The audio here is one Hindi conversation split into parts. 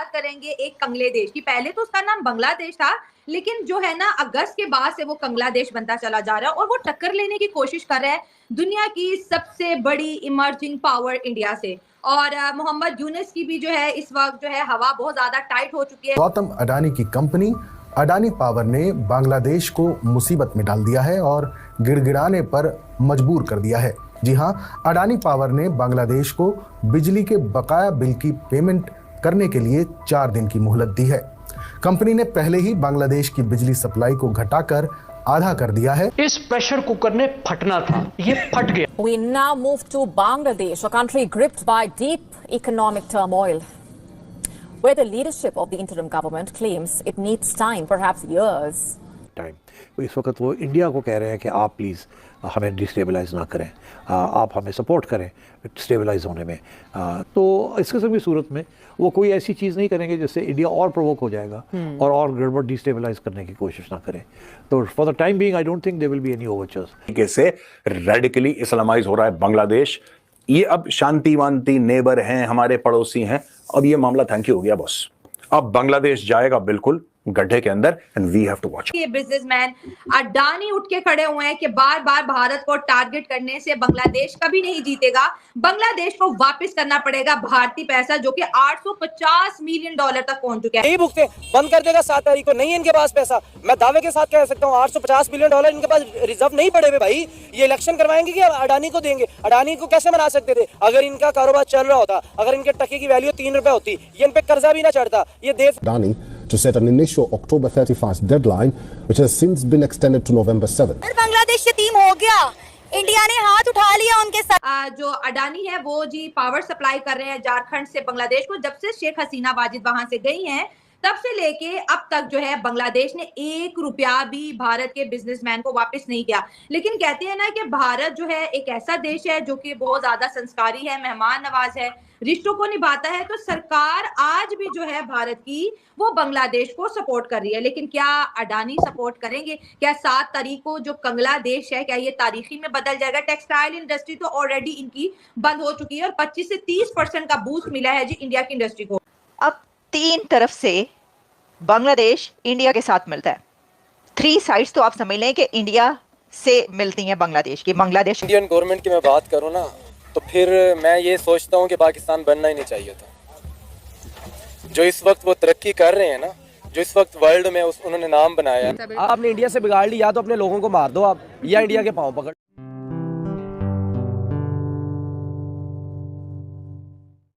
बात करेंगे एक कंगले देश की। पहले तो उसका नाम बांग्लादेश था, लेकिन जो है ना अगस्त के बाद से वो कंगलादेश बनता चला जा रहा है और वो टक्कर लेने की कोशिश कर रहा है दुनिया की सबसे बड़ी इमर्जिंग पावर इंडिया से। और मोहम्मद यूनुस की भी जो है इस वक्त जो है हवा बहुत ज्यादा टाइट हो चुकी है। गौतम अडानी की कंपनी अडानी पावर ने बांग्लादेश को मुसीबत में डाल दिया है और गिड़गिड़ाने पर मजबूर कर दिया है। जी हां, अडानी पावर ने बांग्लादेश को बिजली के बकाया बिल की पेमेंट करने के लिए 4 दिन की मोहलत दी है। कंपनी ने पहले ही बांग्लादेश की बिजली सप्लाई को घटाकर आधा कर दिया है। इस प्रेशर कुकर ने फटना था, ये फट गया। We now move to Bangladesh, a country gripped by deep economic turmoil, where the leadership of the interim government claims it needs time, perhaps years. इस वक्त वो इंडिया को कह रहे हैं कि आप प्लीज़ हमें डिस्टेबलाइज ना करें, आप हमें सपोर्ट करें स्टेबलाइज होने में। तो इस किस्म की सूरत में वो कोई ऐसी चीज़ नहीं करेंगे जिससे इंडिया और प्रोवोक हो जाएगा और गड़बड़ डिस्टेबलाइज करने की कोशिश ना करें। तो for the time being I don't think there will be any overtures. कैसे रेडिकली इस्लामाइज हो रहा है बांग्लादेश। ये अब शांति वांति नेबर हैं, हमारे पड़ोसी हैं। अब ये मामला थैंक यू हो गया बॉस। अब बांग्लादेश जाएगा बिल्कुल गड्ढे के अंदर and we have to watch. ये बिजनेसमैन अडानी उठ के खड़े हुए हैं कि बार बार भारत को टारगेट करने से बांग्लादेश कभी नहीं जीतेगा। बांग्लादेश को वापस करना पड़ेगा भारतीय पैसा जो कि $850 मिलियन तक पहुंच चुका है। नहीं भुगते, बंद कर देगा 7 तारीख को। नहीं इनके पास पैसा, मैं दावे के साथ कह सकता हूँ $850 मिलियन इनके पास रिजर्व नहीं पड़े हुए भाई। ये इलेक्शन करवाएंगे कि अडानी को देंगे? अडानी को कैसे मना सकते थे? अगर इनका कारोबार चल रहा होता, अगर इनके टके की वैल्यू 3 रुपए होती, ये इन पे कर्जा भी ना चढ़ता। ये देश to set an initial October 31st deadline, which has since been extended to November 7th. Bangladesh से टीम हो गया, इंडिया ने हाथ उठा लिया उनके साथ। जो अडानी है वो जी पावर सप्लाई कर रहे हैं झारखंड से बांग्लादेश को। जब से शेख हसीना वाजिद वहां से गई हैं तब से लेके अब तक जो है बांग्लादेश ने 1 रुपया भी भारत के बिजनेसमैन को वापस नहीं किया। लेकिन कहते हैं ना कि भारत जो है एक ऐसा देश है जो कि बहुत ज्यादा संस्कारी है, मेहमान नवाज है, रिश्तों को निभाता है। तो सरकार आज भी जो है भारत की वो बांग्लादेश को सपोर्ट कर रही है। लेकिन क्या अडानी सपोर्ट करेंगे? क्या 7 तारीख को जो बांग्लादेश है क्या ये तारीखी में बदल जाएगा? टेक्सटाइल इंडस्ट्री तो ऑलरेडी इनकी बंद हो चुकी है और 25 से 30% का बूस्ट मिला है जी इंडिया की इंडस्ट्री को। अब 3 तरफ से बांग्लादेश इंडिया के साथ मिलता है। 3 साइड्स तो आप समझ लें कि इंडिया से मिलती हैं बांग्लादेश की। बांग्लादेश इंडियन गवर्नमेंट की मैं बात करूँ ना तो फिर मैं ये सोचता हूँ कि पाकिस्तान बनना ही नहीं चाहिए था। जो इस वक्त वो तरक्की कर रहे हैं ना, जो इस वक्त वर्ल्ड में उन्होंने नाम बनाया। आपने इंडिया से बिगाड़ ली, या तो अपने लोगों को मार दो आप, या इंडिया के पांव पकड़।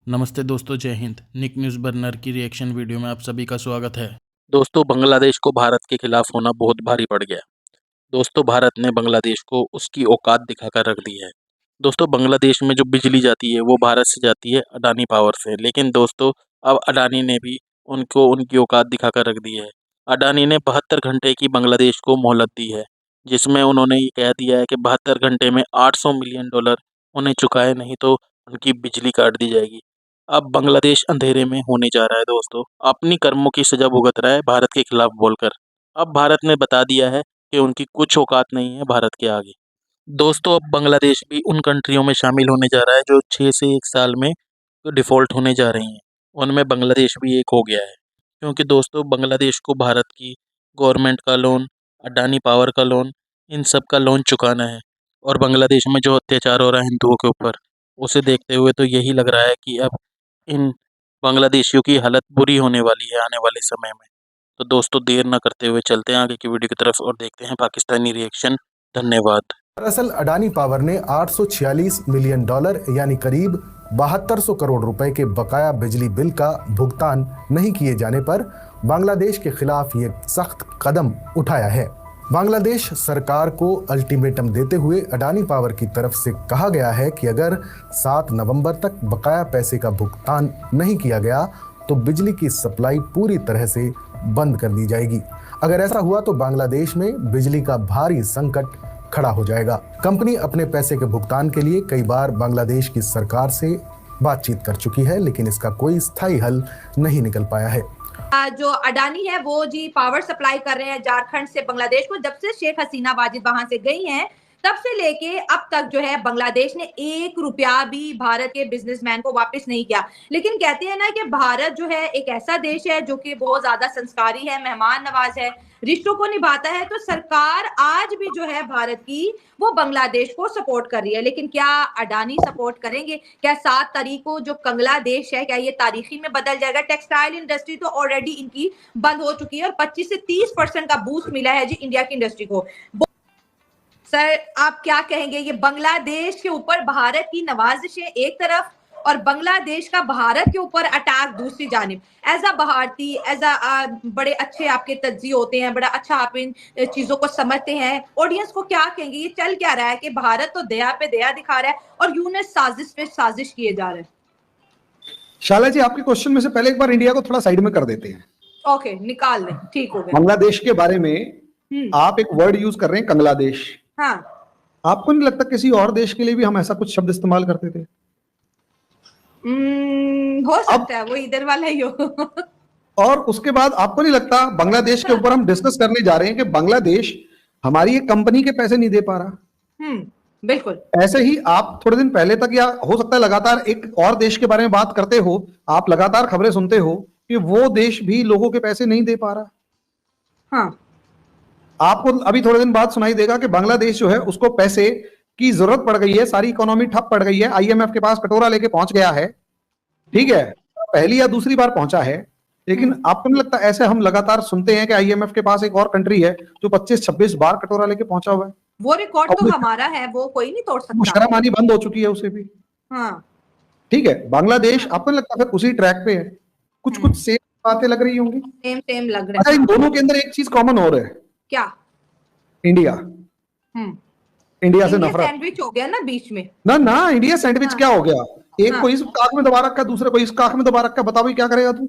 नमस्ते दोस्तों, जय हिंद। निक न्यूज़ बर्नर की रिएक्शन वीडियो में आप सभी का स्वागत है। दोस्तों, बांग्लादेश को भारत के खिलाफ होना बहुत भारी पड़ गया। दोस्तों, भारत ने बांग्लादेश को उसकी औकात दिखाकर रख दी है। दोस्तों, बांग्लादेश में जो बिजली जाती है वो भारत से जाती है अडानी पावर से। लेकिन दोस्तों, अब अडानी ने भी उनको उनकी औकात दिखाकर रख दी है। अडानी ने 72 घंटे की बांग्लादेश को मोहलत दी है, जिसमें उन्होंने ये कह दिया है कि 72 घंटे में $800 मिलियन उन्हें चुकाए, नहीं तो उनकी बिजली काट दी जाएगी। अब बांग्लादेश अंधेरे में होने जा रहा है। दोस्तों, अपनी कर्मों की सजा भुगत रहा है भारत के खिलाफ बोलकर। अब भारत ने बता दिया है कि उनकी कुछ औकात नहीं है भारत के आगे। दोस्तों, अब बांग्लादेश भी उन कंट्रियों में शामिल होने जा रहा है जो 6 से 1 साल में डिफ़ॉल्ट होने जा रही हैं। उनमें बांग्लादेश भी एक हो गया है, क्योंकि दोस्तों बांग्लादेश को भारत की गवर्नमेंट का लोन, अडानी पावर का लोन, इन सब का लोन चुकाना है। और बांग्लादेश में जो अत्याचार हो रहा है हिंदुओं के ऊपर, उसे देखते हुए तो यही लग रहा है कि अब इन बांग्लादेशियों की हालत बुरी होने वाली है आने वाले समय में। तो दोस्तों, देर न करते हुए चलते हैं आगे की वीडियो की तरफ और देखते हैं पाकिस्तानी रिएक्शन। धन्यवाद। दरअसल अडानी पावर ने $846 मिलियन यानी करीब 7200 करोड़ रुपए के बकाया बिजली बिल का भुगतान नहीं किए जाने पर बांग्लादेश के खिलाफ ये सख्त कदम उठाया है। बांग्लादेश सरकार को अल्टीमेटम देते हुए अडानी पावर की तरफ से कहा गया है कि अगर 7 नवंबर तक बकाया पैसे का भुगतान नहीं किया गया तो बिजली की सप्लाई पूरी तरह से बंद कर दी जाएगी। अगर ऐसा हुआ तो बांग्लादेश में बिजली का भारी संकट खड़ा हो जाएगा। कंपनी अपने पैसे के भुगतान के लिए कई बार बांग्लादेश की सरकार से बातचीत कर चुकी है, लेकिन इसका कोई स्थायी हल नहीं निकल पाया है। जो अडानी है वो जी पावर सप्लाई कर रहे हैं झारखंड से बांग्लादेश को। जब से शेख हसीना वाजिद वहां से गई हैं तब से लेके अब तक जो है बांग्लादेश ने 1 रुपया भी भारत के बिजनेसमैन को वापस नहीं किया। लेकिन कहते हैं ना कि भारत जो है एक ऐसा देश है जो कि बहुत ज्यादा संस्कारी है, मेहमान नवाज है, रिश्तों को निभाता है। तो सरकार आज भी जो है भारत की वो बांग्लादेश को सपोर्ट कर रही है। लेकिन क्या अडानी सपोर्ट करेंगे? क्या 7 तारीख को जो बांग्लादेश है क्या ये तारीखी में बदल जाएगा? टेक्सटाइल इंडस्ट्री तो ऑलरेडी इनकी बंद हो चुकी है और 25 से 30% का बूस्ट मिला है जी इंडिया की इंडस्ट्री को। सर आप क्या कहेंगे, ये बांग्लादेश के ऊपर भारत की नवाजिशें एक तरफ और बांग्लादेश का भारत के ऊपर अटैक दूसरी जानिब, एज अ भारतीय, एज अ बड़े अच्छे आपके तज्जिए होते हैं, बड़ा अच्छा आप इन चीजों को समझते हैं, ऑडियंस को क्या कहेंगे? ये चल क्या रहा है कि भारत तो दया पे दया दिखा रहा है और यूं साजिश पे साजिश किए जा रहे हैं? शाला जी, आपके क्वेश्चन में से पहले एक बार इंडिया को थोड़ा साइड में कर देते हैं। ओके, निकाल लें, ठीक हो गया। बांग्लादेश के बारे में आप एक वर्ड यूज कर रहे हैं, कंगलादेश। हाँ, आपको नहीं लगता किसी और देश के लिए भी हम ऐसा कुछ शब्द इस्तेमाल करते थे? हो सकता है वो इधर वाला ही हो। और उसके बाद आपको नहीं लगता बांग्लादेश के ऊपर हम डिस्कस करने जा रहे हैं कि बांग्लादेश हमारी एक कंपनी के पैसे नहीं दे पा रहा? बिल्कुल। ऐसे ही आप थोड़े दिन पहले तक, या हो सकता है लगातार, एक और देश के बारे में बात करते हो, आप लगातार खबरें सुनते हो कि वो देश भी लोगों के पैसे नहीं दे पा रहा। हाँ, आपको अभी थोड़े दिन बाद सुनाई देगा कि बांग्लादेश जो है उसको पैसे की जरूरत पड़ गई है, सारी इकोनॉमी ठप पड़ गई है, आईएमएफ के पास कटोरा लेके पहुंच गया है, ठीक है, पहली या दूसरी बार पहुंचा है। लेकिन आपको नहीं लगता ऐसे हम लगातार सुनते हैं कि आईएमएफ के पास एक और कंट्री है जो 25-26 बार कटोरा लेके पहुंचा हुआ है? वो रिकॉर्ड तो हमारा है, वो कोई नहीं तोड़ सकता। शर्मानी बंद हो चुकी है उसे भी। हाँ, ठीक है, बांग्लादेश आपको नहीं लगता फिर उसी ट्रैक पे है? कुछ कुछ सेम बातें लग रही होंगी। सेम लग रहा अच्छा, है। इन दोनों के अंदर एक चीज कॉमन हो रहा है। क्या? इंडिया। इंडिया से नफरत। सैंडविच हो गया ना बीच में। ना इंडिया सैंडविच क्या हो गया? एक को इस काख में दबा रखा, दूसरे को इस काख में दबा रखा, बताओ भाई क्या करेगा तू?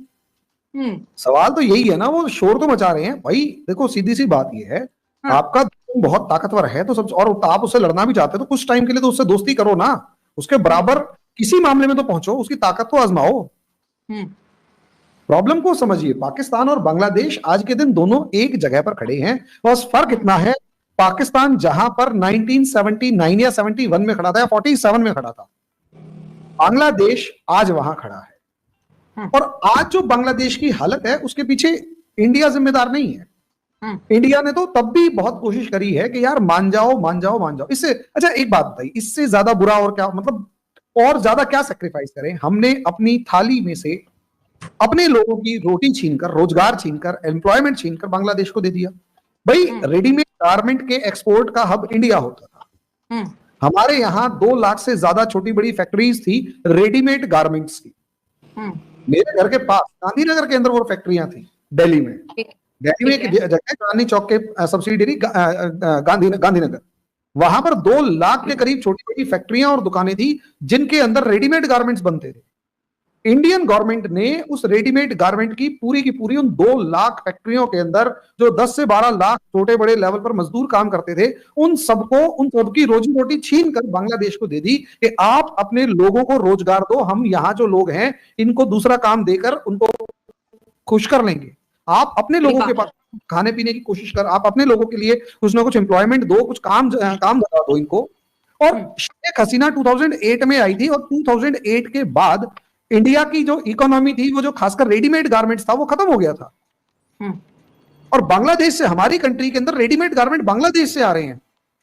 सवाल तो यही है ना, वो शोर तो मचा रहे हैं भाई। देखो सीधी सी बात ये है, आपका बहुत ताकतवर है तो सब, और आप उससे लड़ना भी चाहते हो तो कुछ टाइम के लिए तो उससे दोस्ती करो ना, उसके बराबर किसी मामले में तो पहुंचो, उसकी ताकत तो आजमाओ। प्रॉब्लम को समझिए, पाकिस्तान और बांग्लादेश आज के दिन दोनों एक जगह पर खड़े हैं, बस फर्क इतना है, पाकिस्तान जहां पर 1979 या 71 में खड़ा था या 47 में खड़ा था, बांग्लादेश आज वहां खड़ा है। और आज जो बांग्लादेश की हालत है उसके पीछे इंडिया जिम्मेदार नहीं है। इंडिया ने तो तब भी बहुत कोशिश करी है कि यार मान जाओ। इससे अच्छा एक बात बताइए, इससे ज्यादा बुरा और क्या, मतलब और ज्यादा क्या सैक्रिफाइस करें? हमने अपनी थाली में से अपने लोगों की रोटी छीनकर, रोजगार छीनकर, एम्प्लॉयमेंट छीनकर बांग्लादेश को दे दिया। भाई रेडीमेड गारमेंट के एक्सपोर्ट का हब इंडिया होता था। हमारे यहाँ 2 लाख से ज्यादा छोटी बड़ी फैक्ट्रीज थी रेडीमेड गारमेंट्स की। मेरे घर के पास गांधीनगर के अंदर वो फैक्ट्रियां थी, दिल्ली में। दिल्ली में एक जगह चांदनी चौक के सब्सिडियरी गांधीनगर, वहां पर 2 लाख के करीब छोटी छोटी फैक्ट्रियां और दुकानें थी जिनके अंदर रेडीमेड गारमेंट्स बनते थे। इंडियन गवर्नमेंट ने उस रेडीमेड गारमेंट की पूरी उन 2 लाख फैक्ट्रियों के अंदर जो 10 से 12 लाख छोटे बड़े लेवल पर मजदूर काम करते थे, उन सबकी रोजी रोटी छीन कर बांग्लादेश को दे दी कि आप अपने लोगों को रोजगार दो, हम यहाँ जो लोग हैं इनको दूसरा काम देकर उनको खुश कर लेंगे। आप अपने लोगों के पास खाने पीने की कोशिश कर, आप अपने लोगों के लिए कुछ ना कुछ एम्प्लॉयमेंट दो, कुछ काम लगा दो इनको। और शेख हसीना 2008 में आई थी और 2008 के बाद इंडिया की जो इकोनॉमी थी, वो जो खासकर रेडीमेड गारमेंट्स था, वो खत्म हो गया था। और बांग्लादेश से, हमारी कंट्री के अंदर रेडीमेड गारमेंट बांग्लादेश से आ रहे हैं।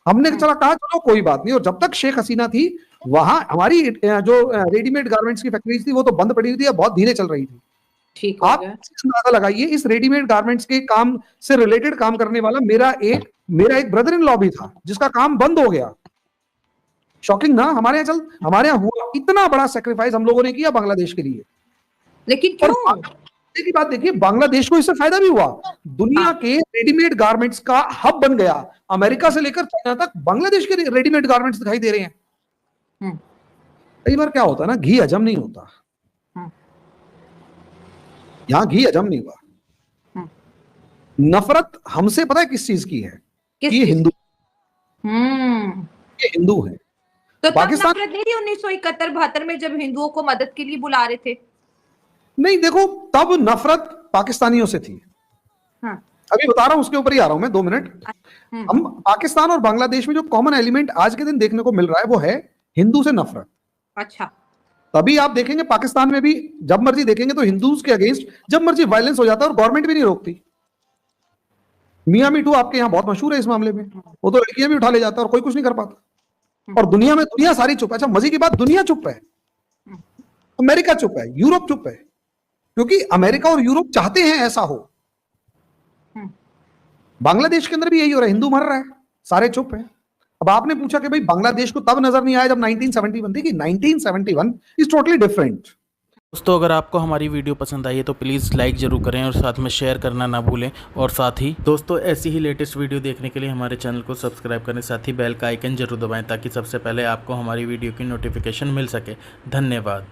हमने चला कहा चलो कोई बात नहीं। और जब तक शेख हसीना थी वहां हमारी जो रेडीमेड गारमेंट्स की फैक्ट्रीज थी वो तो बंद पड़ी हुई थी, बहुत धीरे चल रही थी। आप अंदाजा लगाइए, इस रेडीमेड गारमेंट्स के काम से रिलेटेड काम करने वाला मेरा एक ब्रदर इन लॉ भी था जिसका काम बंद हो गया। शॉकिंग ना? हमारे यहाँ हुआ इतना बड़ा सेक्रीफाइस हम लोगों ने किया बांग्लादेश के लिए। लेकिन क्यों? की बात देखिए, बांग्लादेश को इससे फायदा भी हुआ। दुनिया के रेडीमेड गारमेंट्स का हब बन गया। अमेरिका से लेकर चाइना तक बांग्लादेश के रेडीमेड गारमेंट्स दिखाई दे रहे हैं। कई बार क्या होता है ना, घी हजम नहीं होता। यहां घी हजम नहीं हुआ। नफरत हमसे पता है किस चीज की है? ये हिंदू है। तो पाकिस्तान नफरत नहीं थी 1971-72 में जब हिंदुओं को मदद के लिए बुला रहे थे? नहीं, देखो तब नफरत पाकिस्तानियों से थी। अभी बता रहा हूं, उसके ऊपर ही आ रहा हूं मैं, 2 मिनट। हम पाकिस्तान और बांग्लादेश में जो कॉमन एलिमेंट आज के दिन देखने को मिल रहा है वो है हिंदू से नफरत। अच्छा, तभी आप देखेंगे पाकिस्तान में भी जब मर्जी देखेंगे तो हिंदूज के अगेंस्ट जब मर्जी वायलेंस हो जाता है और गवर्नमेंट भी नहीं रोकती। मियां मीठू आपके यहाँ बहुत मशहूर है इस मामले में, वो तो लड़कियां भी उठा ले जाता है और कोई कुछ नहीं कर पाता। और दुनिया सारी चुप है। अच्छा, मजे की बात, दुनिया चुप है, अमेरिका चुप है, यूरोप चुप है, क्योंकि अमेरिका और यूरोप चाहते हैं ऐसा हो। बांग्लादेश के अंदर भी यही हो रहा है, हिंदू मर रहा है, सारे चुप हैं। अब आपने पूछा कि भाई बांग्लादेश को तब नजर नहीं आया जब 1971 थी, कि 1971 इज टोटली डिफरेंट। दोस्तों अगर आपको हमारी वीडियो पसंद आई है तो प्लीज़ लाइक ज़रूर करें और साथ में शेयर करना ना भूलें। और साथ ही दोस्तों ऐसी ही लेटेस्ट वीडियो देखने के लिए हमारे चैनल को सब्सक्राइब करें, साथ ही बेल का आइकन जरूर दबाएं ताकि सबसे पहले आपको हमारी वीडियो की नोटिफिकेशन मिल सके। धन्यवाद।